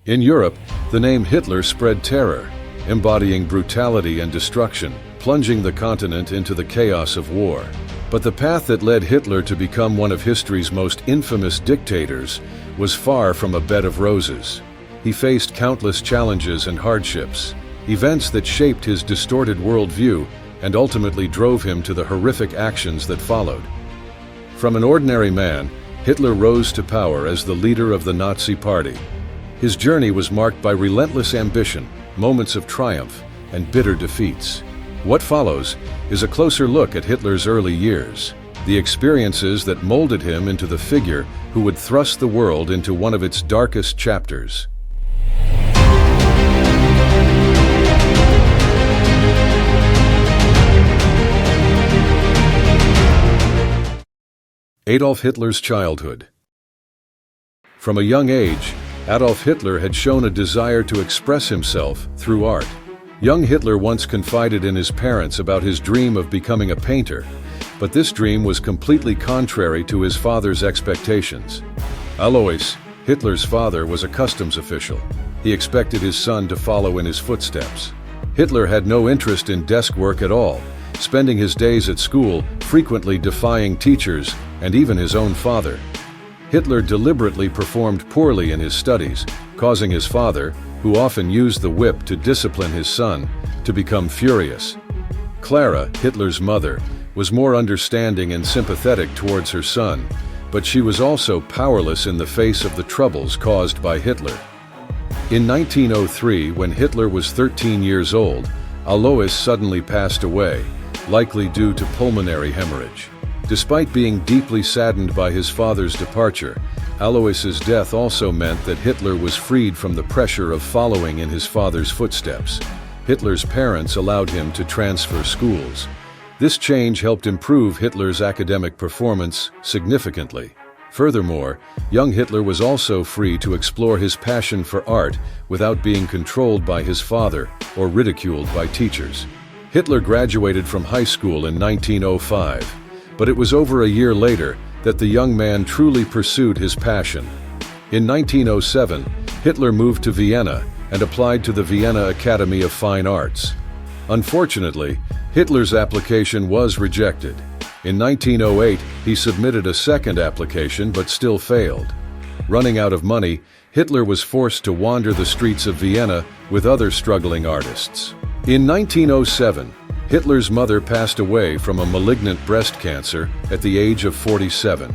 In Europe, the name Hitler spread terror, embodying brutality and destruction, plunging the continent into the chaos of war. But the path that led Hitler to become one of history's most infamous dictators was far from a bed of roses. He faced countless challenges and hardships, events that shaped his distorted worldview and ultimately drove him to the horrific actions that followed. From an ordinary man, Hitler rose to power as the leader of the Nazi Party. His journey was marked by relentless ambition, moments of triumph, and bitter defeats. What follows is a closer look at Hitler's early years, the experiences that molded him into the figure who would thrust the world into one of its darkest chapters. Adolf Hitler's childhood. From a young age, Adolf Hitler had shown a desire to express himself through art. Young Hitler once confided in his parents about his dream of becoming a painter, but this dream was completely contrary to his father's expectations. Alois, Hitler's father, was a customs official. He expected his son to follow in his footsteps. Hitler had no interest in desk work at all, spending his days at school, frequently defying teachers and even his own father. Hitler deliberately performed poorly in his studies, causing his father, who often used the whip to discipline his son, to become furious. Clara, Hitler's mother, was more understanding and sympathetic towards her son, but she was also powerless in the face of the troubles caused by Hitler. In 1903, when Hitler was 13 years old, Alois suddenly passed away, likely due to pulmonary hemorrhage. Despite being deeply saddened by his father's departure, Alois's death also meant that Hitler was freed from the pressure of following in his father's footsteps. Hitler's parents allowed him to transfer schools. This change helped improve Hitler's academic performance significantly. Furthermore, young Hitler was also free to explore his passion for art without being controlled by his father or ridiculed by teachers. Hitler graduated from high school in 1905. But it was over a year later that the young man truly pursued his passion. In 1907, Hitler moved to Vienna and applied to the Vienna Academy of Fine Arts. Unfortunately, Hitler's application was rejected. In 1908, he submitted a second application but still failed. Running out of money, Hitler was forced to wander the streets of Vienna with other struggling artists. In 1907, Hitler's mother passed away from a malignant breast cancer at the age of 47.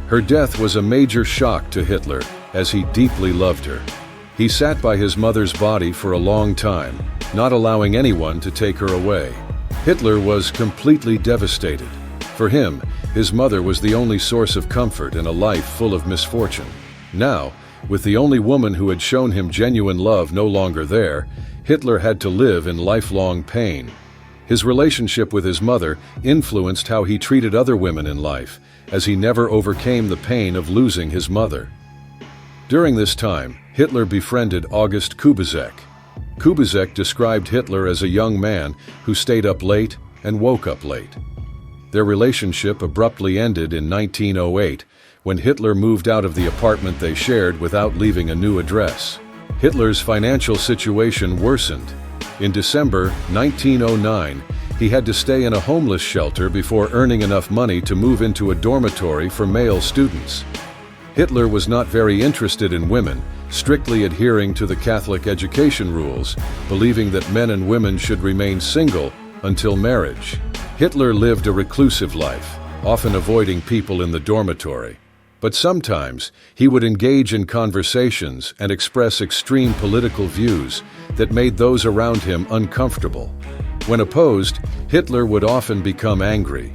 Her death was a major shock to Hitler, as he deeply loved her. He sat by his mother's body for a long time, not allowing anyone to take her away. Hitler was completely devastated. For him, his mother was the only source of comfort in a life full of misfortune. Now, with the only woman who had shown him genuine love no longer there, Hitler had to live in lifelong pain. His relationship with his mother influenced how he treated other women in life, as he never overcame the pain of losing his mother. During this time, Hitler befriended August Kubizek. Kubizek described Hitler as a young man who stayed up late and woke up late. Their relationship abruptly ended in 1908, when Hitler moved out of the apartment they shared without leaving a new address. Hitler's financial situation worsened. In December 1909, he had to stay in a homeless shelter before earning enough money to move into a dormitory for male students. Hitler was not very interested in women, strictly adhering to the Catholic education rules, believing that men and women should remain single until marriage. Hitler lived a reclusive life, often avoiding people in the dormitory. But sometimes he would engage in conversations and express extreme political views that made those around him uncomfortable. When opposed, Hitler would often become angry.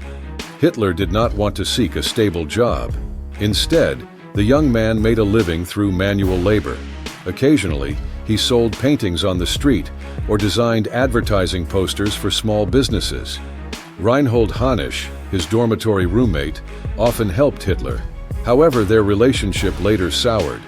Hitler did not want to seek a stable job. Instead, the young man made a living through manual labor. Occasionally, he sold paintings on the street or designed advertising posters for small businesses. Reinhold Hanisch, his dormitory roommate, often helped Hitler. However, their relationship later soured.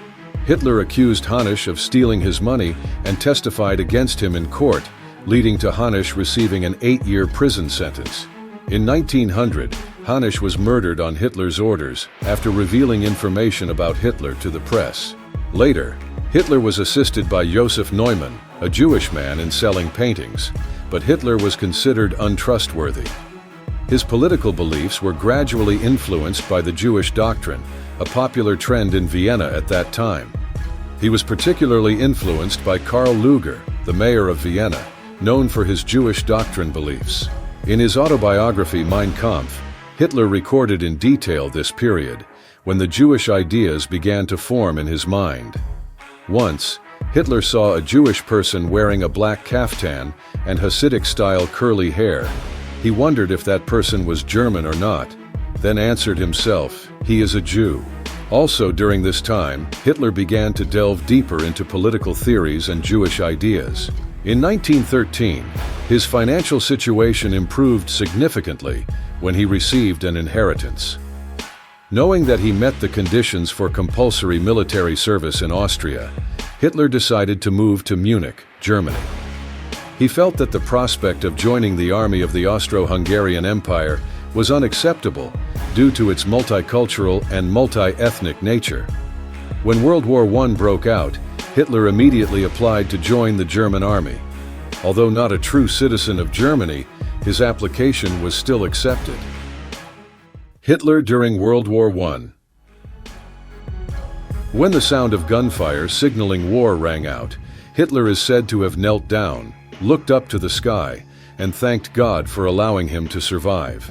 Hitler accused Hanisch of stealing his money and testified against him in court, leading to Hanisch receiving an 8-year prison sentence. In 1900, Hanisch was murdered on Hitler's orders after revealing information about Hitler to the press. Later, Hitler was assisted by Josef Neumann, a Jewish man, in selling paintings, but Hitler was considered untrustworthy. His political beliefs were gradually influenced by the Jewish doctrine, a popular trend in Vienna at that time. He was particularly influenced by Karl Lueger, the mayor of Vienna, known for his Jewish doctrine beliefs. In his autobiography Mein Kampf, Hitler recorded in detail this period, when the Jewish ideas began to form in his mind. Once, Hitler saw a Jewish person wearing a black kaftan and Hasidic-style curly hair. He wondered if that person was German or not, then answered himself, "He is a Jew." Also during this time, Hitler began to delve deeper into political theories and Jewish ideas. In 1913, his financial situation improved significantly when he received an inheritance. Knowing that he met the conditions for compulsory military service in Austria, Hitler decided to move to Munich, Germany. He felt that the prospect of joining the army of the Austro-Hungarian Empire was unacceptable due to its multicultural and multi-ethnic nature. When World War I broke out, Hitler immediately applied to join the German army. Although not a true citizen of Germany, his application was still accepted. Hitler during World War I. When the sound of gunfire signaling war rang out, Hitler is said to have knelt down, looked up to the sky, and thanked God for allowing him to survive.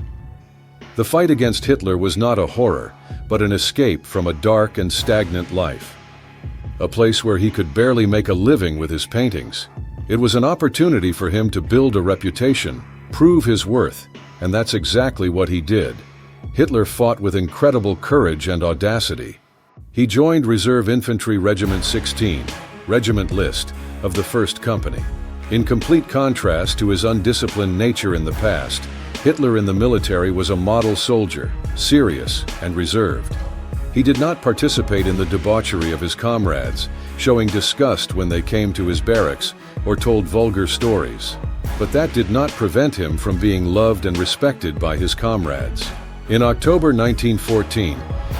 The fight against Hitler was not a horror, but an escape from a dark and stagnant life. A place where he could barely make a living with his paintings. It was an opportunity for him to build a reputation, prove his worth, and that's exactly what he did. Hitler fought with incredible courage and audacity. He joined Reserve Infantry Regiment 16, Regiment List, of the 1st Company. In complete contrast to his undisciplined nature in the past, Hitler in the military was a model soldier, serious and reserved. He did not participate in the debauchery of his comrades, showing disgust when they came to his barracks or told vulgar stories. But that did not prevent him from being loved and respected by his comrades. In October 1914,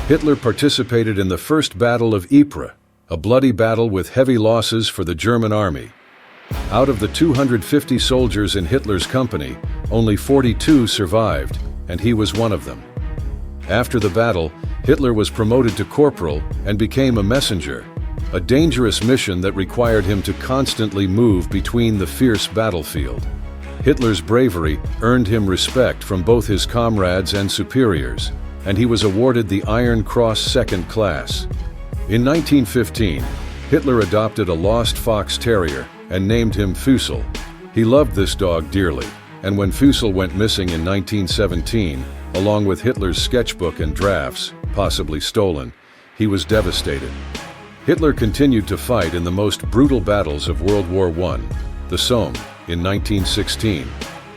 Hitler participated in the First Battle of Ypres, a bloody battle with heavy losses for the German army. Out of the 250 soldiers in Hitler's company, only 42 survived, and he was one of them. After the battle, Hitler was promoted to corporal and became a messenger, a dangerous mission that required him to constantly move between the fierce battlefield. Hitler's bravery earned him respect from both his comrades and superiors, and he was awarded the Iron Cross Second Class. In 1915, Hitler adopted a lost fox terrier and named him Füssel. He loved this dog dearly, and when Füssel went missing in 1917, along with Hitler's sketchbook and drafts, possibly stolen, he was devastated. Hitler continued to fight in the most brutal battles of World War I, the Somme in 1916,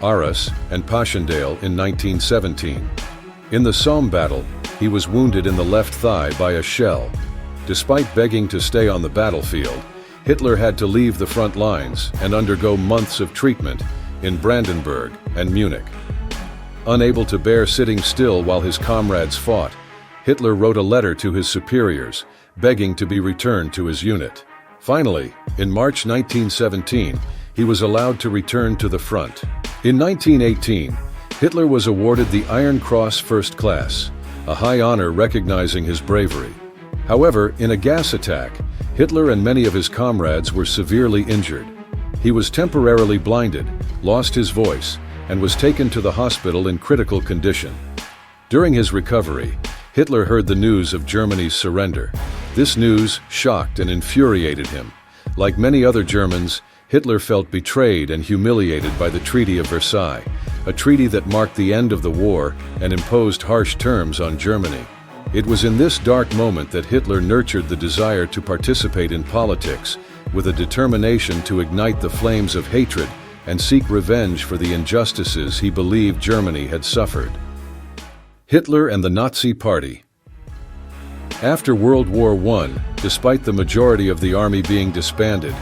Arras and Passchendaele in 1917. In the Somme battle, he was wounded in the left thigh by a shell. Despite begging to stay on the battlefield, Hitler had to leave the front lines and undergo months of treatment in Brandenburg and Munich. Unable to bear sitting still while his comrades fought, Hitler wrote a letter to his superiors, begging to be returned to his unit. Finally, in March 1917, he was allowed to return to the front. In 1918, Hitler was awarded the Iron Cross First Class, a high honor recognizing his bravery. However, in a gas attack, Hitler and many of his comrades were severely injured. He was temporarily blinded, lost his voice, and was taken to the hospital in critical condition. During his recovery, Hitler heard the news of Germany's surrender. This news shocked and infuriated him. Like many other Germans, Hitler felt betrayed and humiliated by the Treaty of Versailles, a treaty that marked the end of the war and imposed harsh terms on Germany. It was in this dark moment that Hitler nurtured the desire to participate in politics, with a determination to ignite the flames of hatred and seek revenge for the injustices he believed Germany had suffered. Hitler and the Nazi Party. After World War I, despite the majority of the army being disbanded,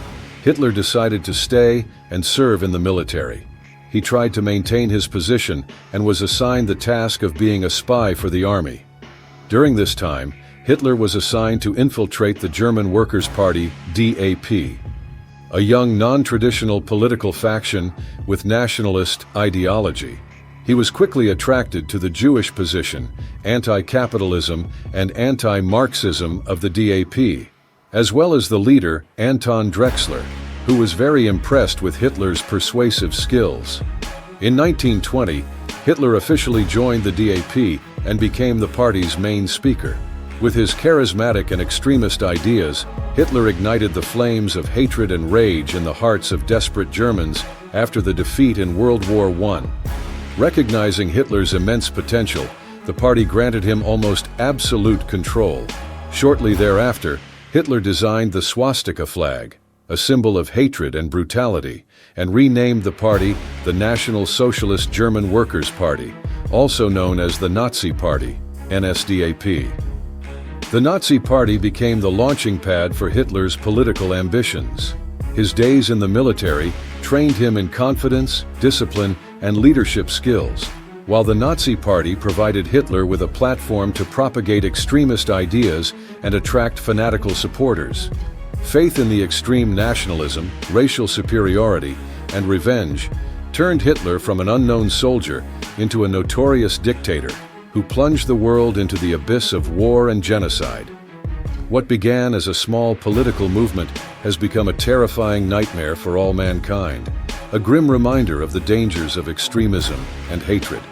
Hitler decided to stay and serve in the military. He tried to maintain his position and was assigned the task of being a spy for the army. During this time, Hitler was assigned to infiltrate the German Workers' Party, DAP, a young non-traditional political faction with nationalist ideology. He was quickly attracted to the Jewish position, anti-capitalism, and anti-Marxism of the DAP, as well as the leader, Anton Drexler, who was very impressed with Hitler's persuasive skills. In 1920, Hitler officially joined the DAP and became the party's main speaker. With his charismatic and extremist ideas, Hitler ignited the flames of hatred and rage in the hearts of desperate Germans after the defeat in World War I. Recognizing Hitler's immense potential, the party granted him almost absolute control. Shortly thereafter, Hitler designed the swastika flag, a symbol of hatred and brutality, and renamed the party the National Socialist German Workers' Party, also known as the Nazi Party, NSDAP. The Nazi Party became the launching pad for Hitler's political ambitions. His days in the military trained him in confidence, discipline, and leadership skills, while the Nazi Party provided Hitler with a platform to propagate extremist ideas and attract fanatical supporters. Faith in the extreme nationalism, racial superiority, and revenge turned Hitler from an unknown soldier into a notorious dictator who plunged the world into the abyss of war and genocide. What began as a small political movement has become a terrifying nightmare for all mankind, a grim reminder of the dangers of extremism and hatred.